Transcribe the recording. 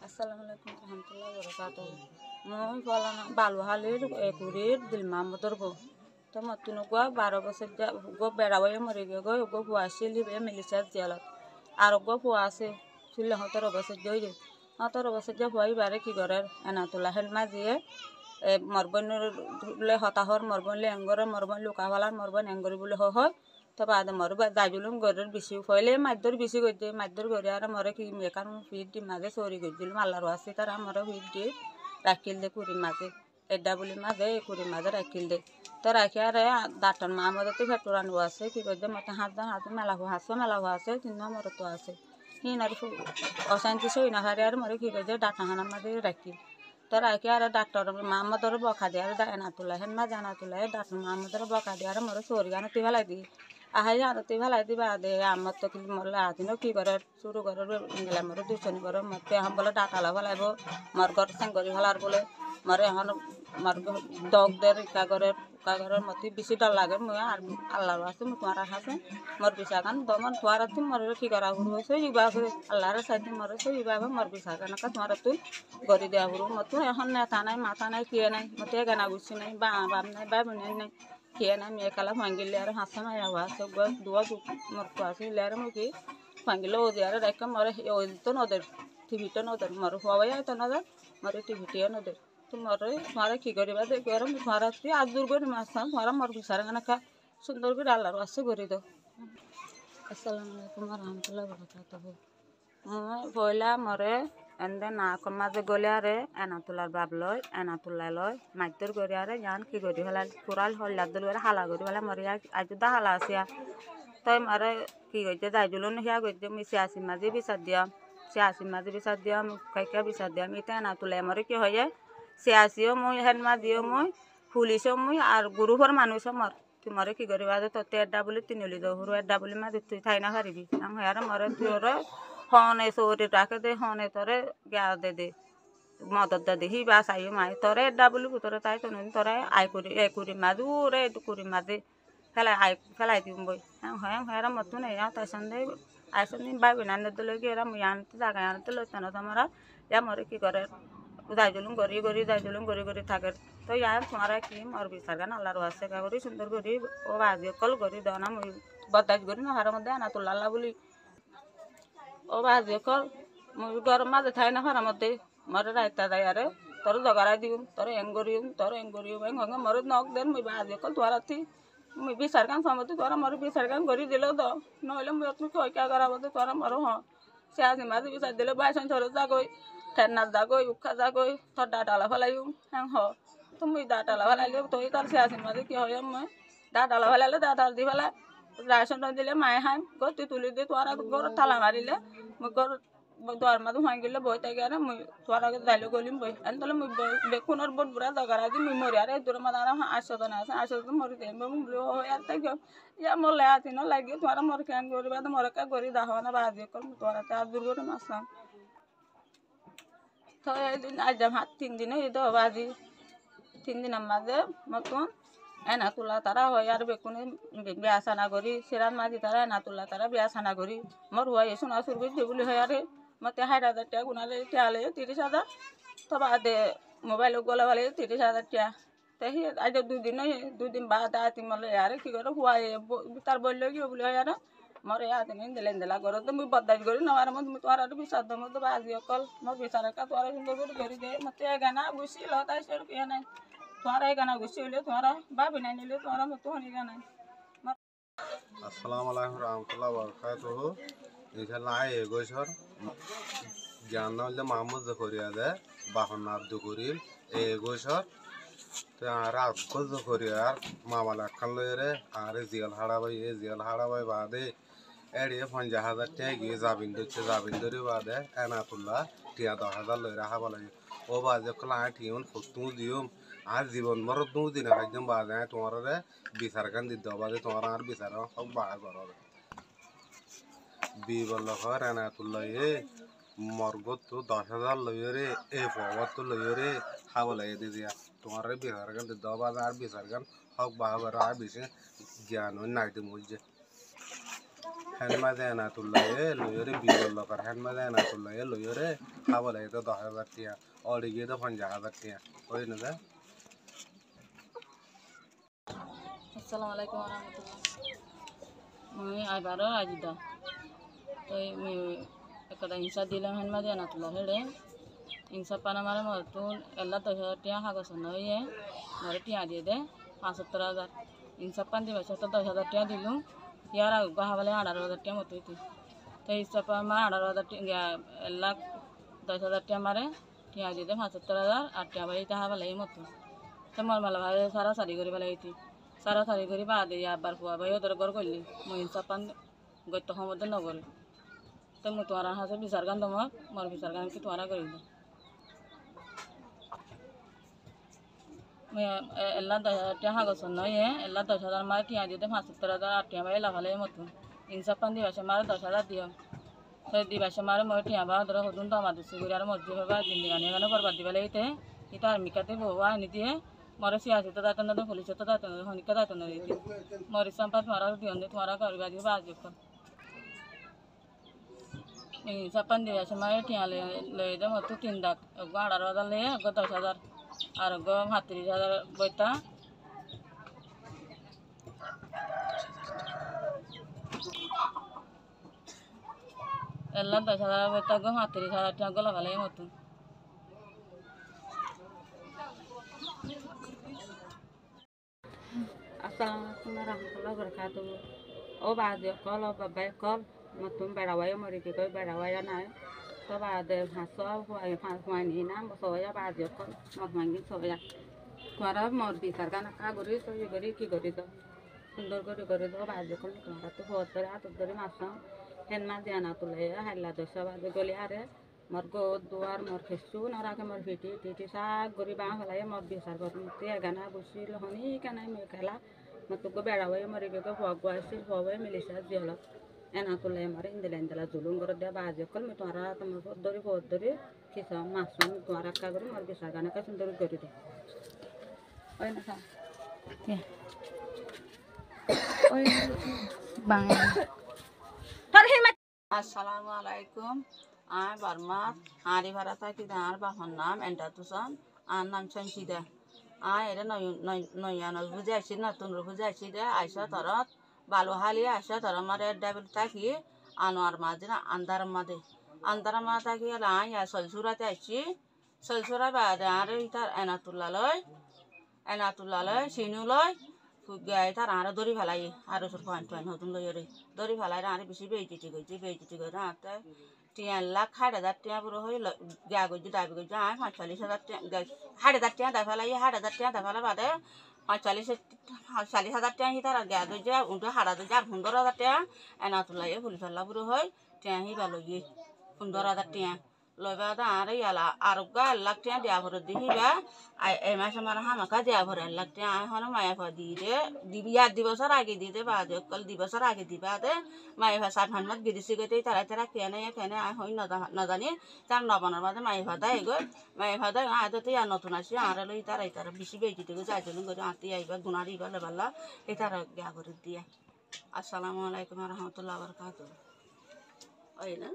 আসসালামু আলাইকুম রহমতুল্লাহ বরকাতুহ। মই ফলানা বালুহালির একুরির দিল মাহমুদর বউ। তো মতুন গো 12 বছর গো বেড়াওয়ে মরে গে গো গো ফুয়াশিলি বে মিলিশার জেলত আর গো ফুয়া আছে 16-17 বছর জইরে 17 বছর যে ফুয়াই বারে কি করে এনাতুল্লাহ হেল মাজিয়ে মরবন হতাহর মরবন লেঙ্গর মরবন লুকাওয়ালার মরবন এঙ্গরি বলে হয়। তো বাদ মরব দাইজুলুম গরের বেশি ফলে মাদ্দর বেশি গইতে মাদ্দর গরে আর মরে কি মেকান ফিট দি মাঝে সরি গইছিল আল্লাহর আছে তার আমার ফিট দি রাখিল দে কুড়ি মাঝে এডা বলি মাঝে কুড়ি মাঝে রাখিল দে তো রাখি আর দাঁতন মা আমাদের তো ভেটর আনবো আছে কি করছে মতো হাত মেলা হওয়া আছে 3 নম্বর তো আছে হিনার অশান্তি সই না হারে আর মরে কি করছে ডাটা হানা মাঝে রাখি তো রাখি আর ডাক্তার মামদর বকা দিয়ে আর এনা তোলা হেন মা জানা তোলা ডাক্তার মামদর বকা দিয়ে আর মরে সরি গানে তুই ফেলাই দি আহাই আনতে ফেলাই দিবা দে আমার তো কিন্তু মরলে আদিনও কি করে শুরু করে গেলে মরে দুশনি করে মরতে এখন বলে ডাটালা ফেলাইব মর ঘর সেঙ্গরি ফেলার বলে মরে এখন মর দগ দের কাগরের মতো বেশি ডর লাগে মই আর আল্লাহর আছে তোমার আছে মর বিশা গান দমন তোমার তুই মরে কি করা হুড় হয়েছে ইবা আল্লাহর সাইতে মরেছে ইবা মর বিশা গান তোমার তুই গড়ি দেওয়া হুড় মতো এখন নেতা নাই মাথা নাই কিয়ে নাই মতো গানা গুছি নাই বা বাপ নাই বা বোনের নাই কিয়ে নাই মেয়ে কালা ভাঙ্গিলে আর হাসা মায়া আছে দুয়া মরতো আছে আর মুখি ভাঙ্গিলে ও দিয়ে আর রেখে মরে ওই তো নদের টিভিটা নদের মরে হওয়াই তো নদের মরে টিভিটিও নদের তোমার কি করিবা দেখি আর তোমার তুই আর দূর করে মাছ তোমার মর বিচার গানা সুন্দর করে আল্লাহর আছে করে দাও। আসসালামু আলাইকুম রহমতুল্লাহ বরকাতুহ। মই পয়লা মরে এনে না মাঝে গলে আরে এনা তোলার বাপ লয় এনা তোলাই লয় মাইতর করে আরে জান কি করি ফেলাল কুড়াল হল্লার দল করে হালা করি ফেলা মরে আজ দা হালা আছে তাই মারে কি করছে দাইজুলো হিয়া করছে মুই 86 মাঝে বিচার দিয়াম 86 মাঝে বিচার দিয়াম কাইকা বিচার দিয়াম এটা এনা তোলাই মরে কি হয়ে 86ও মুই হেন মাঝিও মুই পুলিশও মুই আর গুরুহর মানুষও মর তুই মরে কি করিবা তোতে এডা বলে তিনলি দৌড় এডা বলে মাঝে তুই থাই না পারিবি আর মরে তুই ওরে হনে চৌরি রাখে দে হনে তরে গা দে মদত দে হি বা চাই মাই তরে এডা বলি তোরে তাই তো তরে আই করি এ করি মাঝে ওরে করি মাঝে ফেলাই দিম বই হ্যাঁ হ্যাঁ মতো নেই তাই সন্ধে আইসন দিন বাইবি না দিলে কি এরা মুই আনতে জায়গায় আনতে লইতে না তোমার মরে কি করে যাইজলুম গড়ি থাকে তো ইয়ার তোমার কি মর বিচার গান আল্লাহর আছে করি সুন্দর করি ও বাজি কল করি দাও না মুই বদাজ করি না হার মধ্যে আনা তোল্লা আল্লাহ বলি ও বাজি কল মুই গরম মাঝে থাই না হার মধ্যে মরে রাইতা যায় আরে তোর জগারাই দিম তোর এং করিম মরে নখ দেন মুই বাজি কল তোমার মুই বিচার গান সমতে তোরা মরে বিচার গান করি দিলেও তো নহলে মুই তুমি কইকা করাবো তোরা মরো হ সে আসি মাঝে বিচার দিলে বাইসন চলে যাগই ঠেন্নার যাগই উখা যাগই তোর ডাটালা ফেলাইম হ্যাঁ হ তুমি ডাটালা ফেলাইলে তুই তার সে আসি মাঝে কি হয় মই ডাটালা ফেলাইলে ডাটাল দি ফেলাই রাইসন দিলে মায়ে হাইম তুই তুলি দি তোরা গর ঠালা মারিলে মুই গর দর মাঝে ভাঙিলে বই থাকি আর মুই তোর আগে যাইলে গলিম বই এনে তাহলে মুই বেকুনের বোট বুড়া দগারা দি মুই মরি আর দূর মাঝে আর আসতো না আসতো মরি দেয় মুই আর তাই ইয়া মরলে আসি না লাগে তোরা মর কেন করিবা তো মরে কা করি দাহ না বাজি কর তোরা আর দূর করে মাসলাম তো এইদিন আজ 3 দিন এই তো বাজি 3 দিনের মাঝে মতন এনা তোলা তারা হয় আর বেকুনে বিয়া সানা করি সেরান মাঝি তারা এনা তোলা তারা বিয়া সানা করি মর হয় সোনা সুর করছে বলে হয় আরে মতে 60,000 টাকা গুনালে টিয়ালে 30,000 তো বাদে মোবাইল গলা বলে 30,000 টাকা তাই আজ 2 দিন বাদ আতি মলে আরে কি করে হুয়াই তার বললো কি বলে হয় আর মরে আতি নিন দিলা করো তো মুই বদাজ করি না আর মত তোর আর বিচার দম তো বাজি অকল মোর বিচার কা তোর সুন্দর করে দে মতে গানা গুছি লতাই সর কি নাই তোরা গানা গুছি হইলে তোরা বাবি নাই নিলে তোরা মতো হনি গানা। আসসালামু আলাইকুম রহমতুল্লাহ বরকাতুহু এখানে আয় এগোছর জ্ঞান হলে মাহমুদ জকরিয়া দে বাহন আব্দু করিম এগোছর তো আর আব্দুল জকরিয়ার মামালা খান লইরে আর জিয়াল হাড়াবাই বাদে এড়িয়ে 50,000 টাকা গিয়ে জাবিন্দরি বাদে এনাতুল্লাহ টিয়া 10,000 লইরা হাবা লাগে ও বাজে কলা টিউন ফতু দিউম আর জীবন মর দু দিন একদম বাজে তোমার বিচার গান দিতে বাদে তোমার আর বিচার সব বাড়া করো বি বলল ঘর এনাতুল্লাহ মর্গত তো 10,000 লইরে এ পবত তো লইরে হাবা লাগে দিয়া তোমার বিচার গান দিতে বাদে আর বিচার গান সব বাড়া আর বেশি জ্ঞান নাই তো মুজে হেনমাদে এনাতুল্লাহ লইরে বিরল লকার হেনমাদে এনাতুল্লাহ লইরে খাবো লাগে তো 10,000 টিয়া অড়ে গিয়ে তো 50,000 টিয়া ওই না দে। আসসালামু আলাইকুম warahmatullah. Moi ay baro ajida. Toi mi ekada insa dilam hen made anatula hele. Insa pana mare mortun ella to tiya hago sonoye. Mare tiya diye de 75,000. Insa pan dibe to 10,000 tiya dilum. Yara go havale 18,000 tiya motu iti. To insa pan mare 18,000 tiya ella 10,000 tiya mare tiya diye de 75,000 R tiya bari ta havale motu. To mor mala bhai sara sari gori bala iti. সারা সারি করি বা দিয়ে আবার ফুয়া ভাই ওদের ঘর করলি মই ইনসাপান গত্য সমুদ্র নগরে তো মই তোমার হাসে বিচার গান তোমার মোর বিচার গান কি তোমার করি মই এল্লা 10,000 টাকা হাগছ নয় এল্লা 10,000 মারে টিয়া দিয়ে 75,000 আর টিয়া ভাই লাভালে মতো ইনসাপান দিবাসে মারে 10,000 দিও সেই দিবাসে মারে মই টিয়া বা ধরো হদুন তো আমার দিছি গুড়ি আর মসজিদ বা জিন্দিগানি গানে বরবাদ দিবা লাগিতে এটা আর মিকাতে বউয়া আনি দিয়ে मरे सियासी तो दातन दे पुलिस तो दातन दे होनी का दातन दे दी मरे संपात मारा दियों दे तुम्हारा कर बाजी बाजी कर नहीं सपन दिया से मारे टिया ले दे मत तू 3 लाख गाड़ा वाला ले गो 10,000 और गो 35,000 बोता एल्ला 10,000 बोता गो 35,000 टिया गो लगा ले मत Assalamualaikum warahmatullahi wabarakatuh. Oh bahagia kol, oh babai kol, matum berawai mari kita berawai na. So bahagia haso, huai ni na, soya bahagia kol, mak mangin soya. Tuara mor bisar kan ka gori so ye gori ki gori to. Sundor gori to bahagia kol tuara to hotere ato gori masam. Hen ma diana to le halla do so bahagia goli are. Mor go duar mor kesu na ra ke mor fiti sa gori bang halai mor bisar gori te gana busi lohoni kana me kala matuko berawai mari bego huagwa sil huawai milisha diolo enatulle mari indela zulum gor de baje kol mi tora tam dori kisa masam tora ka gori mor bisar gana ka sundor gori de oi na sa ya oi bang Assalamualaikum. Ai Barma, Hari Bharata ki dar bahon nam Entatusan, an nam Chansida. Ai era noyano bujai sin na tunro bujai sida Aisha tarat balohali Aisha taramare double taki anwar madina andara mata ki la ya solsura tachi solsura bade are itar enatulaloi sinuloi fugai tar are dori phalai aro sur point hodun loyore dori phalai are bisi beiti goi ate 3 lakh 8,000 টাকা পুরো হইল গা গজি দাবি গজি আয় 45,000 টাকা 8,000 টাকা দাফালাই 8,000 টাকা দাফালা বাদে 40,000 টাকা হিতার গা গজি উন্টো 8,000 15,000 টাকা এনাতুলাই পুলিশলা পুরো হই টাকা হি ভালো ই 15,000 টাকা লইবা দা আরে ইয়ালা আর গা 1 লাখ টাকা দেয়া ভরে দিহিবা এই মাসে মারা হামাকা দেয়া ভরে 1 লাখ টাকা আয় হন মায়া ফা দিদে দিবিয়া দিবসর আগে দিতে বাদে কল দিবসর আগে দিবা দে মায়া ফা সাত হানমত বিদেশি গতে তারা কেনে আয় হই না জানি তার নবানার বাদে মায়া ফা দাই গো মায়া ফা দাই আদতে ইয়া নতুন আসি আর লই তারা বেশি বেজিতে গো যাইজন গো আতি আইবা গুনারি বা লেবাল্লা এই তারা গা করে দিয়া আসসালামু আলাইকুম ওয়া রাহমাতুল্লাহি ওয়া বারাকাতুহু ওই না